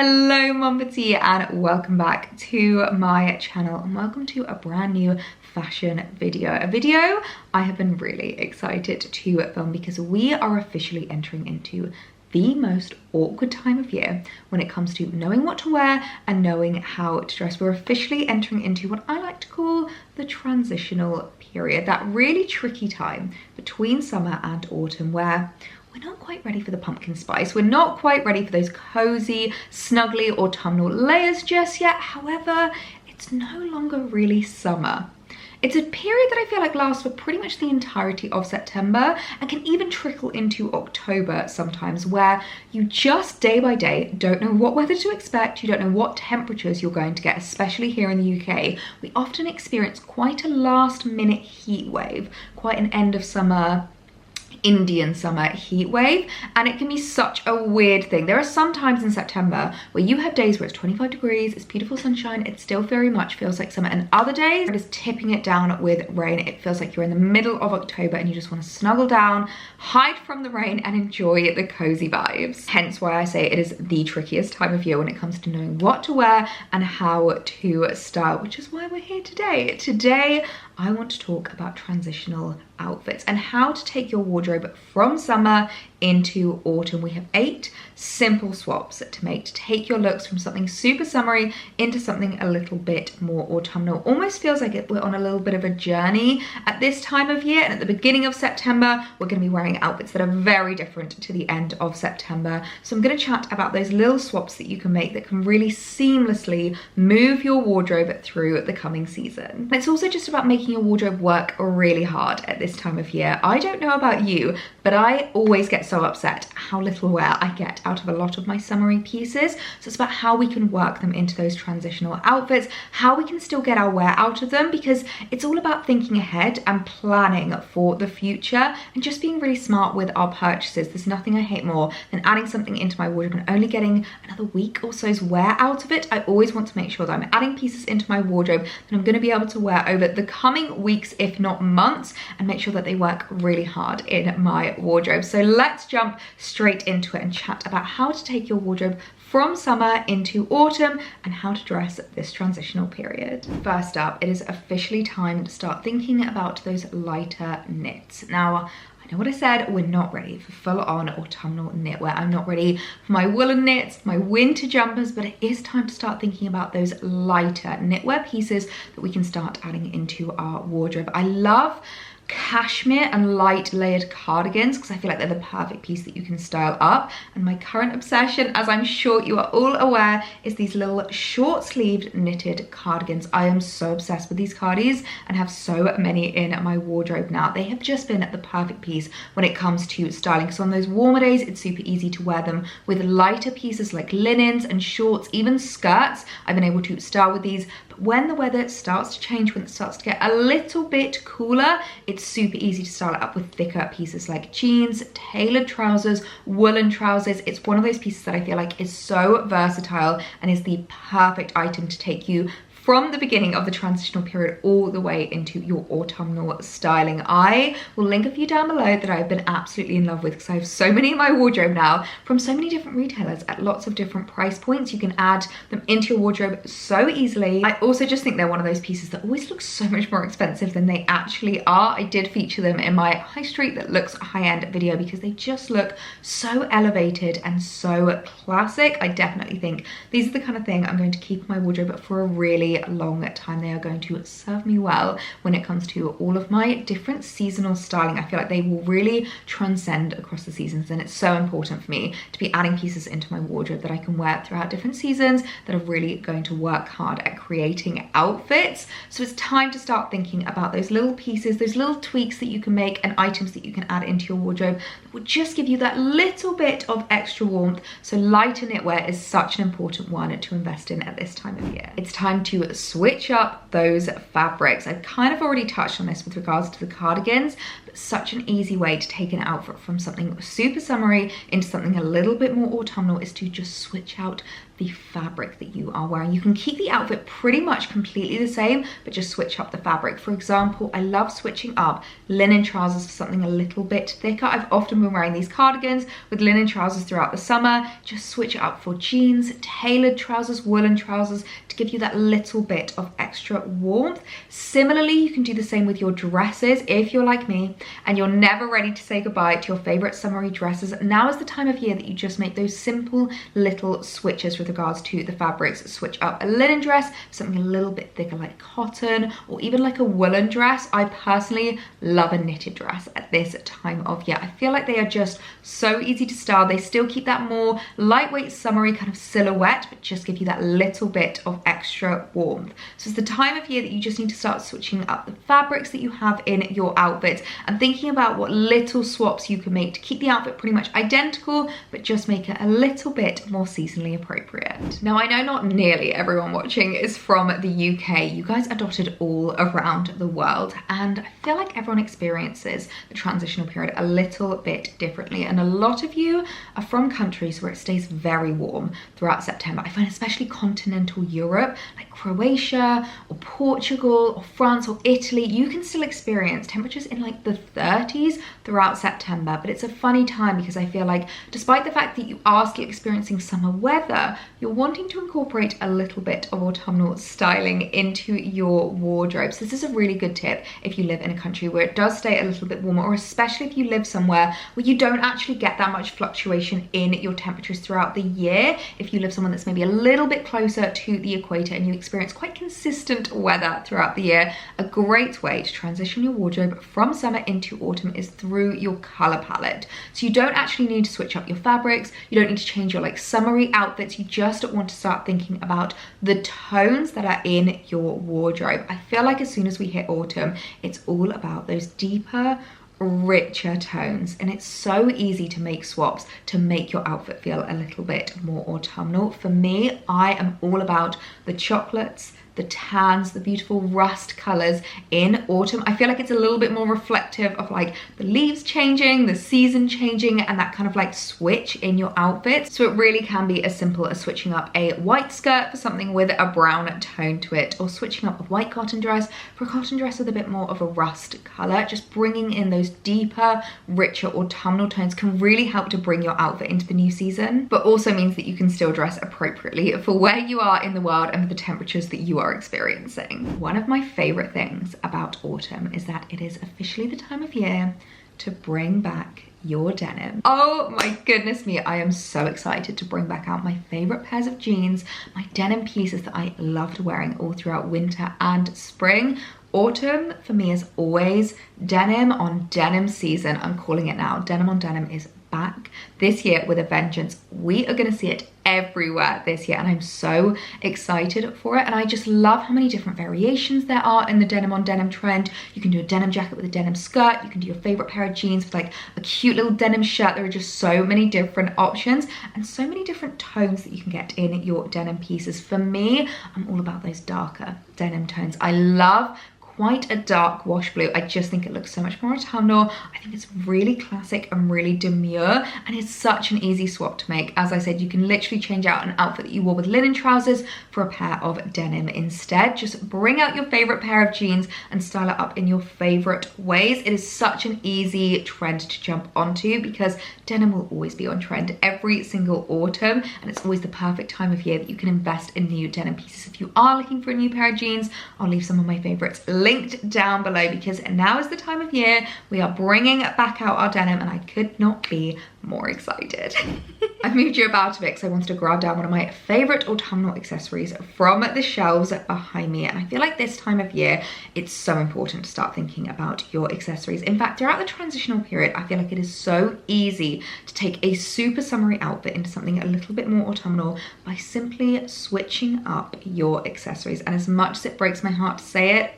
Hello Mombity and welcome back to my channel and welcome to a brand new fashion video. A video I have been really excited to film because we are officially entering into the most awkward time of year when it comes to knowing what to wear and knowing how to dress. We're officially entering into what I like to call the transitional period, that really tricky time between summer and autumn where we're not quite ready for the pumpkin spice. We're not quite ready for those cozy, snuggly autumnal layers just yet. However, it's no longer really summer. It's a period that I feel like lasts for pretty much the entirety of September and can even trickle into October sometimes, where you just day by day don't know what weather to expect, you don't know what temperatures you're going to get, especially here in the UK. We often experience quite a last minute heat wave, quite an end of summer, Indian summer heat wave, and it can be such a weird thing. There are some times in September where you have days where it's 25 degrees, it's beautiful sunshine, it still very much feels like summer, and other days it is tipping it down with rain. It feels like you're in the middle of October and you just want to snuggle down, hide from the rain and enjoy the cozy vibes. Hence why I say it is the trickiest time of year when it comes to knowing what to wear and how to style, which is why we're here today. Today I want to talk about transitional outfits and how to take your wardrobe from summer into autumn. We have 8 simple swaps to make to take your looks from something super summery into something a little bit more autumnal. Almost feels like we're on a little bit of a journey at this time of year, and at the beginning of September we're going to be wearing outfits that are very different to the end of September. So I'm going to chat about those little swaps that you can make that can really seamlessly move your wardrobe through the coming season. And it's also just about making your wardrobe work really hard at this time of year. I don't know about you, but I always get so upset how little wear I get out of a lot of my summery pieces. So it's about how we can work them into those transitional outfits, how we can still get our wear out of them, because it's all about thinking ahead and planning for the future and just being really smart with our purchases. There's nothing I hate more than adding something into my wardrobe and only getting another week or so's wear out of it. I always want to make sure that I'm adding pieces into my wardrobe that I'm going to be able to wear over the coming weeks, if not months, and make sure that they work really hard in my wardrobe. So let's jump straight into it and chat about how to take your wardrobe from summer into autumn and how to dress this transitional period. First up, it is officially time to start thinking about those lighter knits. Now, I know what I said, we're not ready for full-on autumnal knitwear. I'm not ready for my woolen knits, my winter jumpers, but it is time to start thinking about those lighter knitwear pieces that we can start adding into our wardrobe. I love cashmere and light layered cardigans because I feel like they're the perfect piece that you can style up. And my current obsession, as I'm sure you are all aware, is these little short sleeved knitted cardigans. I am so obsessed with these cardis and have so many in my wardrobe now. They have just been the perfect piece when it comes to styling. So on those warmer days, it's super easy to wear them with lighter pieces like linens and shorts, even skirts. I've been able to style with these. But when the weather starts to change, when it starts to get a little bit cooler, it's super easy to style it up with thicker pieces like jeans, tailored trousers, woolen trousers. It's one of those pieces that I feel like is so versatile and is the perfect item to take you from the beginning of the transitional period all the way into your autumnal styling. I will link a few down below that I've been absolutely in love with because I have so many in my wardrobe now from so many different retailers at lots of different price points. You can add them into your wardrobe so easily. I also just think they're one of those pieces that always look so much more expensive than they actually are. I did feature them in my high street that looks high-end video because they just look so elevated and so classic. I definitely think these are the kind of thing I'm going to keep in my wardrobe for a really long time. They are going to serve me well when it comes to all of my different seasonal styling. I feel like they will really transcend across the seasons, and it's so important for me to be adding pieces into my wardrobe that I can wear throughout different seasons that are really going to work hard at creating outfits. So it's time to start thinking about those little pieces, those little tweaks that you can make and items that you can add into your wardrobe that will just give you that little bit of extra warmth. So lighter knitwear is such an important one to invest in at this time of year. It's time to switch up those fabrics. I've kind of already touched on this with regards to the cardigans, but such an easy way to take an outfit from something super summery into something a little bit more autumnal is to just switch out the fabric that you are wearing. You can keep the outfit pretty much completely the same, but just switch up the fabric. For example, I love switching up linen trousers for something a little bit thicker. I've often been wearing these cardigans with linen trousers throughout the summer. Just switch it up for jeans, tailored trousers, woolen trousers to give you that little bit of extra warmth. Similarly, you can do the same with your dresses. If you're like me and you're never ready to say goodbye to your favorite summery dresses, now is the time of year that you just make those simple little switches with regards to the fabrics. Switch up a linen dress for something a little bit thicker like cotton, or even like a woolen dress. I personally love a knitted dress at this time of year. I feel like they are just so easy to style. They still keep that more lightweight summery kind of silhouette, but just give you that little bit of extra warmth. So it's the time of year that you just need to start switching up the fabrics that you have in your outfits and thinking about what little swaps you can make to keep the outfit pretty much identical, but just make it a little bit more seasonally appropriate. Now, I know not nearly everyone watching is from the UK. You guys are dotted all around the world, and I feel like everyone experiences the transitional period a little bit differently, and a lot of you are from countries where it stays very warm throughout September. I find especially continental Europe, like Croatia or Portugal or France or Italy, you can still experience temperatures in like the 30s throughout September. But it's a funny time because I feel like despite the fact that you are still experiencing summer weather, you're wanting to incorporate a little bit of autumnal styling into your wardrobe. So this is a really good tip if you live in a country where it does stay a little bit warmer, or especially if you live somewhere where you don't actually get that much fluctuation in your temperatures throughout the year. If you live somewhere that's maybe a little bit closer to the equator and you experience quite consistent weather throughout the year, a great way to transition your wardrobe from summer into autumn is through your color palette. So you don't actually need to switch up your fabrics, you don't need to change your like summery outfits, you just want to start thinking about the tones that are in your wardrobe. I feel like as soon as we hit autumn, it's all about those deeper, richer tones, and it's so easy to make swaps to make your outfit feel a little bit more autumnal. For me, I am all about the chocolates, the tans, the beautiful rust colors in autumn. I feel like it's a little bit more reflective of like the leaves changing, the season changing, and that kind of like switch in your outfit. So it really can be as simple as switching up a white skirt for something with a brown tone to it, or switching up a white cotton dress for a cotton dress with a bit more of a rust color. Just bringing in those deeper, richer autumnal tones can really help to bring your outfit into the new season, but also means that you can still dress appropriately for where you are in the world and for the temperatures that you are experiencing. One of my favorite things about autumn is that it is officially the time of year to bring back your denim. Oh my goodness me, I am so excited to bring back out my favorite pairs of jeans, my denim pieces that I loved wearing all throughout winter and spring. Autumn for me is always denim on denim season. I'm calling it now. Denim on denim is back this year with a vengeance. We are going to see it everywhere this year, and I'm so excited for it. And I just love how many different variations there are in the denim on denim trend. You can do a denim jacket with a denim skirt, you can do your favorite pair of jeans with like a cute little denim shirt. There are just so many different options and so many different tones that you can get in your denim pieces. For me, I'm all about those darker denim tones. I love quite a dark wash blue. I just think it looks so much more autumnal. I think it's really classic and really demure, and it's such an easy swap to make. As I said, you can literally change out an outfit that you wore with linen trousers for a pair of denim instead. Just bring out your favorite pair of jeans and style it up in your favorite ways. It is such an easy trend to jump onto because denim will always be on trend every single autumn, and it's always the perfect time of year that you can invest in new denim pieces. If you are looking for a new pair of jeans, I'll leave some of my favorites linked down below, because now is the time of year we are bringing back out our denim, and I could not be more excited. I've moved you about a bit because I wanted to grab down one of my favorite autumnal accessories from the shelves behind me, and I feel like this time of year it's so important to start thinking about your accessories. In fact, throughout the transitional period, I feel like it is so easy to take a super summery outfit into something a little bit more autumnal by simply switching up your accessories. And as much as it breaks my heart to say it,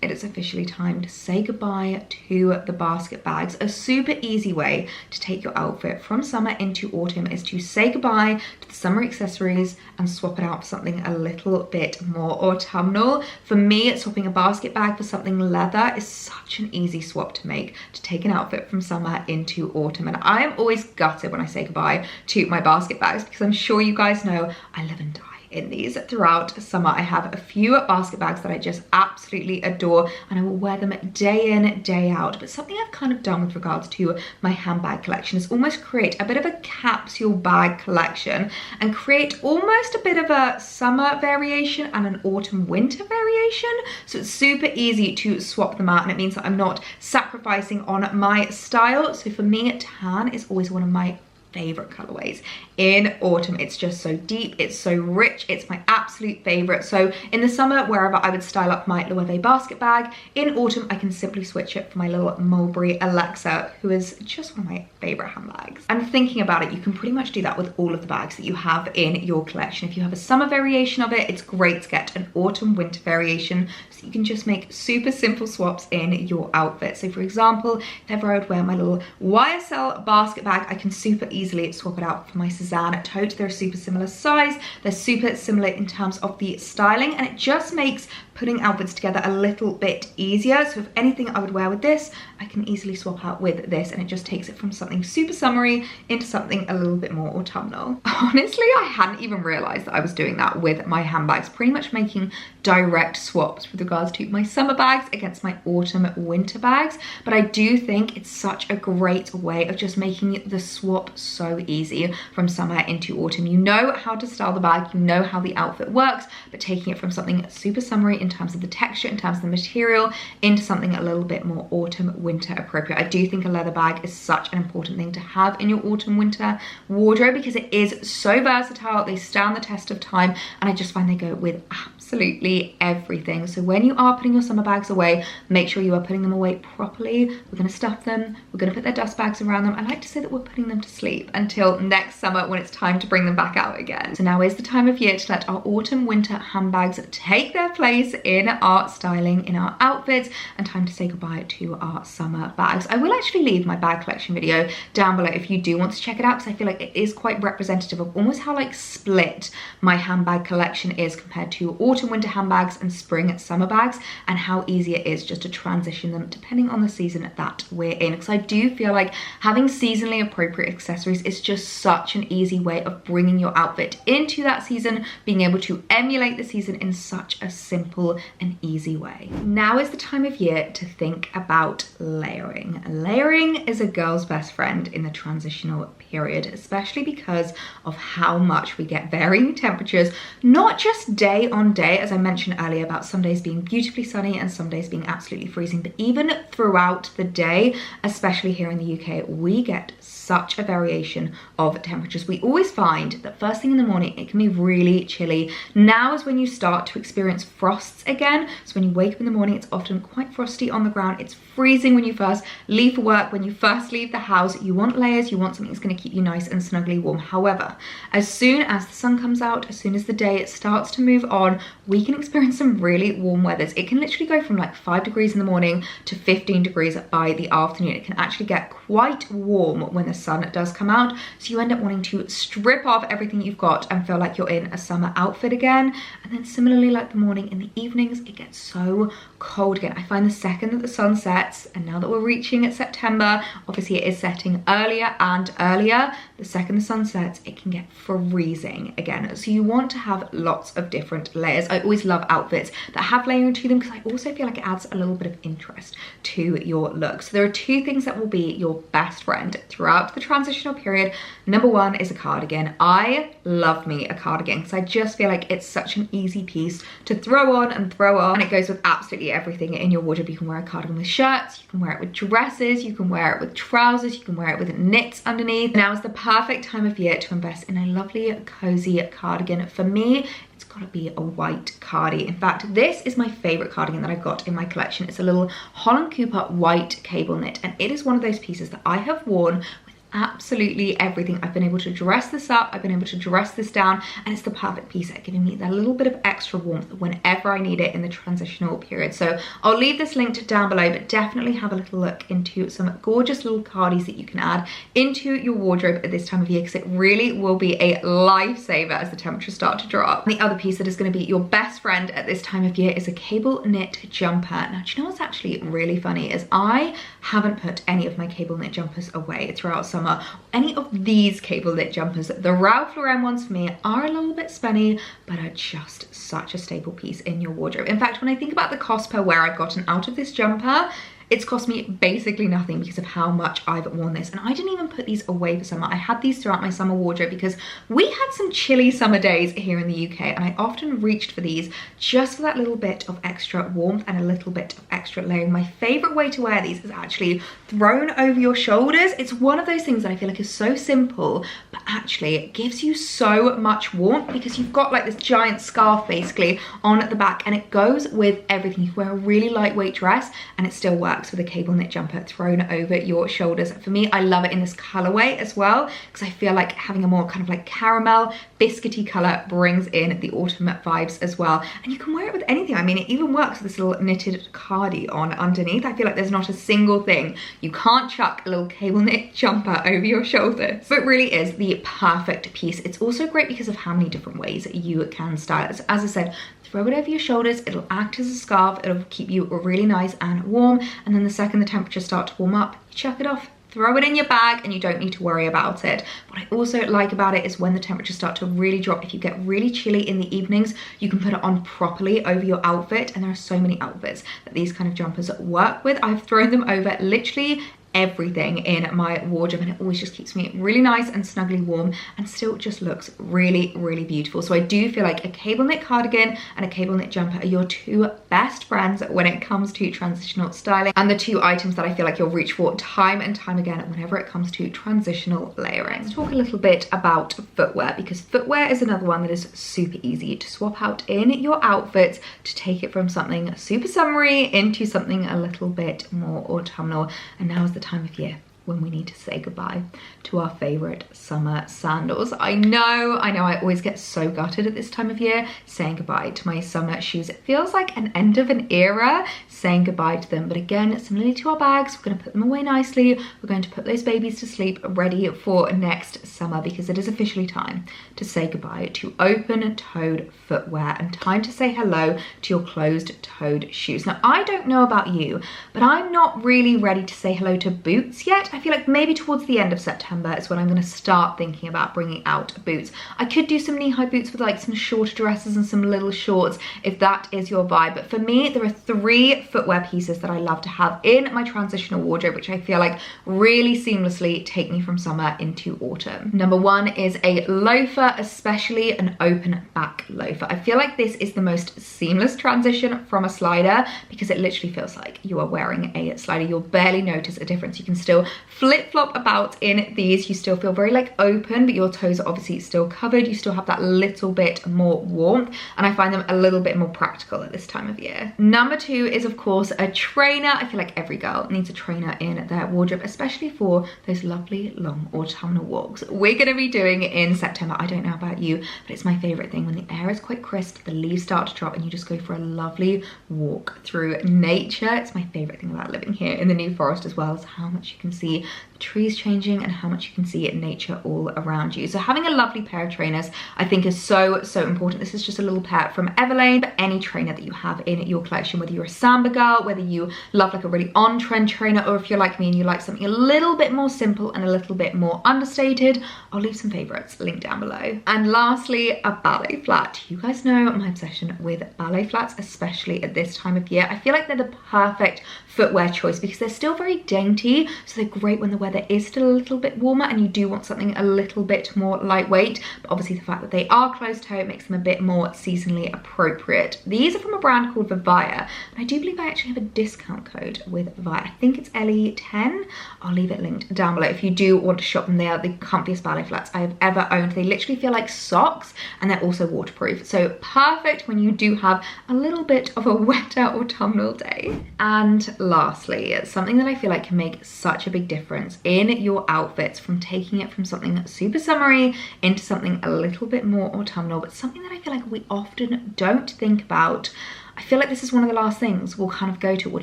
it is officially time to say goodbye to the basket bags. A super easy way to take your outfit from summer into autumn is to say goodbye to the summer accessories and swap it out for something a little bit more autumnal. For me, swapping a basket bag for something leather is such an easy swap to make to take an outfit from summer into autumn. And I am always gutted when I say goodbye to my basket bags, because I'm sure you guys know I live and die in these throughout summer. I have a few basket bags that I just absolutely adore, and I will wear them day in, day out. But something I've kind of done with regards to my handbag collection is almost create a bit of a capsule bag collection and create almost a bit of a summer variation and an autumn winter variation. So it's super easy to swap them out, and it means that I'm not sacrificing on my style. So for me, tan is always one of my favorite colorways in autumn. It's just so deep, it's so rich, it's my absolute favorite. So in the summer, wherever I would style up my Loewe basket bag, in autumn I can simply switch it for my little Mulberry Alexa, who is just one of my favorite handbags. And thinking about it, you can pretty much do that with all of the bags that you have in your collection. If you have a summer variation of it, it's great to get an autumn winter variation, so you can just make super simple swaps in your outfit. So for example, if ever I would wear my little YSL basket bag, I can super easily swap it out for my Suzanne tote. They're a super similar size, they're super similar in terms of the styling, and it just makes putting outfits together a little bit easier. So if anything I would wear with this, I can easily swap out with this, and it just takes it from something super summery into something a little bit more autumnal. Honestly, I hadn't even realized that I was doing that with my handbags, pretty much making direct swaps with regards to my summer bags against my autumn winter bags. But I do think it's such a great way of just making the swap so easy from summer into autumn. You know how to style the bag, you know how the outfit works, but taking it from something super summery in terms of the texture, in terms of the material, into something a little bit more autumn winter appropriate. I do think a leather bag is such an important thing to have in your autumn winter wardrobe, because it is so versatile, they stand the test of time, and I just find they go with absolutely everything. So when you are putting your summer bags away, make sure you are putting them away properly. We're going to stuff them, we're going to put their dust bags around them. I like to say that we're putting them to sleep until next summer when it's time to bring them back out again. So now is the time of year to let our autumn winter handbags take their place in our styling, in our outfits, and time to say goodbye to our summer bags. I will actually leave my bag collection video down below if you do want to check it out, because I feel like it is quite representative of almost how like split my handbag collection is compared to autumn winter handbags and spring summer bags, and how easy it is just to transition them depending on the season that we're in. Because I do feel like having seasonally appropriate accessories is just such an easy way of bringing your outfit into that season, being able to emulate the season in such a simple and easy way. Now is the time of year to think about layering. Layering is a girl's best friend in the transitional period, especially because of how much we get varying temperatures, not just day on day, as I mentioned earlier about some days being beautifully sunny and some days being absolutely freezing, but even throughout the day, especially here in the UK, we get such a variation of temperatures. We always find that first thing in the morning, it can be really chilly. Now is when you start to experience frosts again. So when you wake up in the morning, it's often quite frosty on the ground. It's freezing when you first leave for work, when you first leave the house. You want layers, you want something that's going to keep you nice and snugly warm. However, as soon as the sun comes out, as soon as the day starts to move on, we can experience some really warm weathers. It can literally go from like 5 degrees in the morning to 15 degrees by the afternoon. It can actually get quite warm when the sun does come out, so you end up wanting to strip off everything you've got and feel like you're in a summer outfit again. And then similarly, like the morning, in the evenings, it gets so cold again. I find the second that the sun sets, and now that we're reaching at September, obviously it is setting earlier and earlier, the second the sun sets, it can get freezing again. So you want to have lots of different layers. I always love outfits that have layering to them, because I also feel like it adds a little bit of interest to your look. So there are two things that will be your best friend throughout the transitional period. Number one is a cardigan. I love me a cardigan because I just feel like it's such an easy piece to throw on and throw on, and it goes with absolutely everything in your wardrobe. You can wear a cardigan with shirts, you can wear it with dresses, you can wear it with trousers, you can wear it with knits underneath. Now is the perfect time of year to invest in a lovely cozy cardigan. For me, it's gotta be a white cardi. In fact, this is my favorite cardigan that I've got in my collection. It's a little Holland Cooper white cable knit, and it is one of those pieces that I have worn with absolutely everything. I've been able to dress this up, I've been able to dress this down, and it's the perfect piece at giving me that little bit of extra warmth whenever I need it in the transitional period. So I'll leave this linked down below, but definitely have a little look into some gorgeous little cardies that you can add into your wardrobe at this time of year, because it really will be a lifesaver as the temperatures start to drop. And the other piece that is going to be your best friend at this time of year is a cable knit jumper. Now, do you know what's actually really funny is I haven't put any of my cable knit jumpers away throughout summer. Any of these cable knit jumpers, the Ralph Lauren ones for me are a little bit spenny, but are just such a staple piece in your wardrobe. In fact, when I think about the cost per wear I've gotten out of this jumper, it's cost me basically nothing because of how much I've worn this. And I didn't even put these away for summer. I had these throughout my summer wardrobe because we had some chilly summer days here in the UK, and I often reached for these just for that little bit of extra warmth and a little bit of extra layering. My favorite way to wear these is actually thrown over your shoulders. It's one of those things that I feel like is so simple, but actually it gives you so much warmth because you've got like this giant scarf basically on at the back, and it goes with everything. You can wear a really lightweight dress and it still works with a cable knit jumper thrown over your shoulders. For me, I love it in this colorway as well, because I feel like having a more kind of like caramel biscuity color brings in the autumn vibes as well. And you can wear it with anything. I mean, it even works with this little knitted cardi on underneath. I feel like there's not a single thing you can't chuck a little cable knit jumper over your shoulders. So it really is the perfect piece. It's also great because of how many different ways you can style it. So as I said, throw it over your shoulders, it'll act as a scarf, it'll keep you really nice and warm, and then the second the temperatures start to warm up, you chuck it off, throw it in your bag, and you don't need to worry about it. What I also like about it is when the temperatures start to really drop, if you get really chilly in the evenings, you can put it on properly over your outfit, and there are so many outfits that these kind of jumpers work with. I've thrown them over literally everything in my wardrobe, and it always just keeps me really nice and snugly warm, and still just looks really, really beautiful. So I do feel like a cable knit cardigan and a cable knit jumper are your two best friends when it comes to transitional styling, and the two items that I feel like you'll reach for time and time again whenever it comes to transitional layering. Let's talk a little bit about footwear, because footwear is another one that is super easy to swap out in your outfits to take it from something super summery into something a little bit more autumnal. And now is the time of year when we need to say goodbye to our favorite summer sandals. I know I always get so gutted at this time of year saying goodbye to my summer shoes. It feels like an end of an era saying goodbye to them, but again, similarly to our bags, we're going to put them away nicely. We're going to put those babies to sleep ready for next summer, because it is officially time to say goodbye to open-toed footwear and time to say hello to your closed-toed shoes. Now, I don't know about you, but I'm not really ready to say hello to boots yet. I feel like maybe towards the end of September is when I'm going to start thinking about bringing out boots. I could do some knee-high boots with like some shorter dresses and some little shorts if that is your vibe. But for me, there are three footwear pieces that I love to have in my transitional wardrobe, which I feel like really seamlessly take me from summer into autumn. Number one is a loafer, especially an open back loafer. I feel like this is the most seamless transition from a slider, because it literally feels like you are wearing a slider. You'll barely notice a difference. You can still flip-flop about in these. You still feel very like open, but your toes are obviously still covered. You still have that little bit more warmth, and I find them a little bit more practical at this time of year. Number two is of course a trainer. I feel like every girl needs a trainer in their wardrobe, especially for those lovely long autumnal walks we're going to be doing in September. I don't know about you, but it's my favorite thing when the air is quite crisp, the leaves start to drop, and you just go for a lovely walk through nature. It's my favorite thing about living here in the New Forest as well, is how much you can see the trees changing and how much you can see nature all around you. So having a lovely pair of trainers I think is so important. This is just a little pair from Everlane, but any trainer that you have in your collection, whether you're a samba girl, whether you love like a really on-trend trainer, or if you're like me and you like something a little bit more simple and a little bit more understated, I'll leave some favorites linked down below. And lastly, a ballet flat. You guys know my obsession with ballet flats, especially at this time of year. I feel like they're the perfect footwear choice because they're still very dainty, so they're great when the weather is still a little bit warmer and you do want something a little bit more lightweight. But obviously the fact that they are closed toe makes them a bit more seasonally appropriate. These are from a brand called Vivaya, and I do believe I actually have a discount code with Vivaya. I think it's Ellie10. I'll leave it linked down below if you do want to shop them. They are the comfiest ballet flats I have ever owned. They literally feel like socks, and they're also waterproof, so perfect when you do have a little bit of a wetter autumnal day. And lastly, something that I feel like can make such a big difference in your outfits from taking it from something super summery into something a little bit more autumnal, but something that I feel like we often don't think about. I feel like this is one of the last things we'll kind of go to. We'll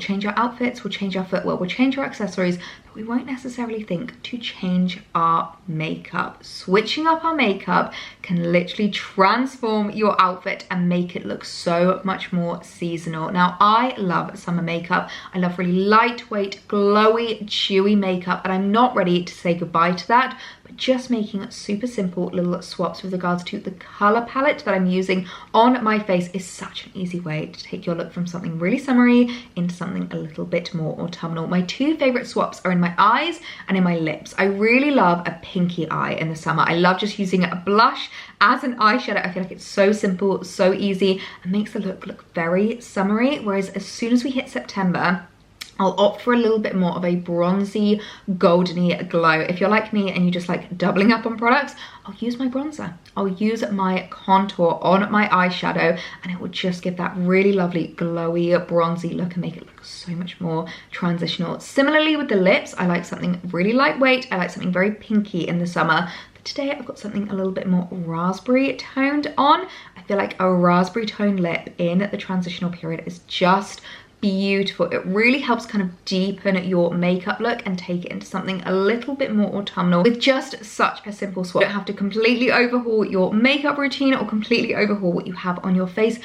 change our outfits, we'll change our footwear, we'll change our accessories, but we won't necessarily think to change our makeup. Switching up our makeup can literally transform your outfit and make it look so much more seasonal. Now, I love summer makeup. I love really lightweight, glowy, dewy makeup, and I'm not ready to say goodbye to that, but just making super simple little swaps with regards to the color palette that I'm using on my face is such an easy way to take your look from something really summery into something a little bit more autumnal. My two favorite swaps are in my eyes and in my lips. I really love a pinky eye in the summer. I love just using a blush as an eyeshadow. I feel like it's so simple, so easy, and makes the look very summery. Whereas as soon as we hit September, I'll opt for a little bit more of a bronzy, goldeny glow. If you're like me and you just like doubling up on products, I'll use my bronzer. I'll use my contour on my eyeshadow, and it will just give that really lovely, glowy, bronzy look and make it look so much more transitional. Similarly with the lips, I like something really lightweight. I like something very pinky in the summer. But today I've got something a little bit more raspberry toned on. I feel like a raspberry toned lip in the transitional period is just beautiful. It really helps kind of deepen your makeup look and take it into something a little bit more autumnal with just such a simple swap. You don't have to completely overhaul your makeup routine or completely overhaul what you have on your face.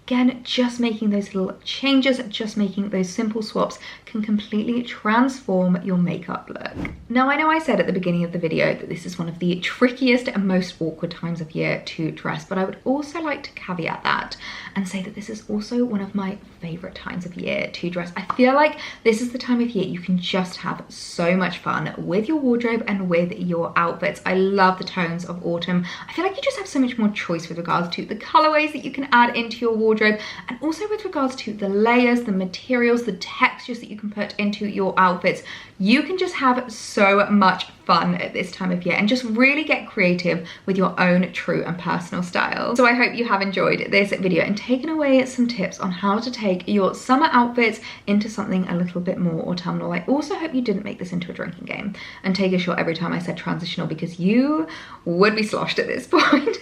Again, just making those little changes, just making those simple swaps can completely transform your makeup look. Now, I know I said at the beginning of the video that this is one of the trickiest and most awkward times of year to dress, but I would also like to caveat that and say that this is also one of my favorite times of year to dress. I feel like this is the time of year you can just have so much fun with your wardrobe and with your outfits. I love the tones of autumn. I feel like you just have so much more choice with regards to the colorways that you can add into your wardrobe, and also with regards to the layers, the materials, the textures that you can put into your outfits. You can just have so much fun at this time of year and just really get creative with your own true and personal style. So I hope you have enjoyed this video and taken away some tips on how to take your summer outfits into something a little bit more autumnal. I also hope you didn't make this into a drinking game and take a shot every time I said transitional, because you would be sloshed at this point.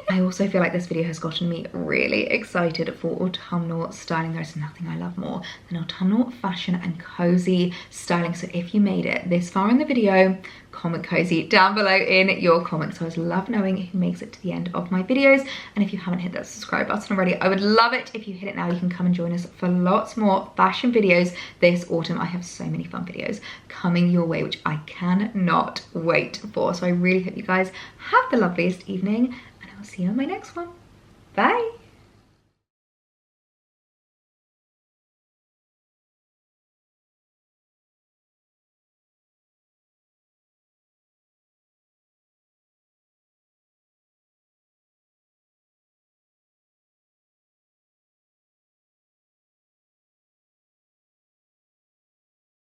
I also feel like this video has gotten me really excited for autumnal styling. There's nothing I love more than autumnal fashion and cozy styling. So if you made it this far in the video, comment cozy down below in your comments. I always love knowing who makes it to the end of my videos. And if you haven't hit that subscribe button already, I would love it if you hit it now. You can come and join us for lots more fashion videos this autumn. I have so many fun videos coming your way, which I cannot wait for. So I really hope you guys have the loveliest evening, and I'll see you on my next one. Bye.